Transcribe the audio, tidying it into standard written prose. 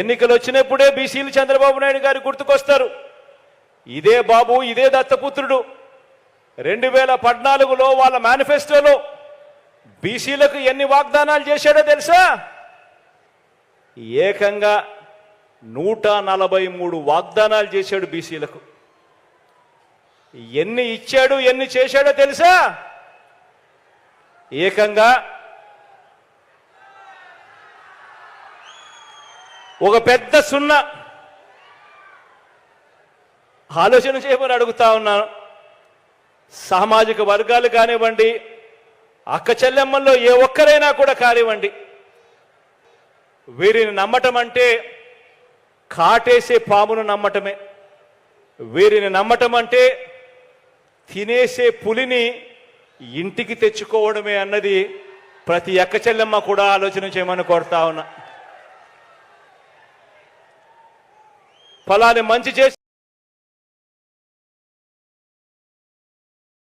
ఎన్నికలు వచ్చినప్పుడే బీసీలు చంద్రబాబు నాయుడు గారు గుర్తుకొస్తారు. ఇదే బాబు, ఇదే దత్తపుత్రుడు 2014లో వాళ్ళ మేనిఫెస్టోలో బీసీలకు ఎన్ని వాగ్దానాలు చేశాడో తెలుసా? ఏకంగా 143 వాగ్దానాలు చేశాడు బీసీలకు. ఎన్ని ఇచ్చాడు, ఎన్ని చేశాడో తెలుసా? ఏకంగా ఒక పెద్ద సున్నా. ఆలోచన చేయమని అడుగుతా ఉన్నాను. సామాజిక వర్గాలు కానివ్వండి, అక్క చెల్లెమ్మల్లో ఏ ఒక్కరైనా కూడా కానివ్వండి, వీరిని నమ్మటం అంటే కాటేసే పామును నమ్మటమే. వీరిని నమ్మటం అంటే తినేసే పులిని ఇంటికి తెచ్చుకోవడమే అన్నది ప్రతి అక్క చెల్లెమ్మ కూడా ఆలోచన చేయమని కోరుతా ఉన్నా. ఫలాని మంచి చేసి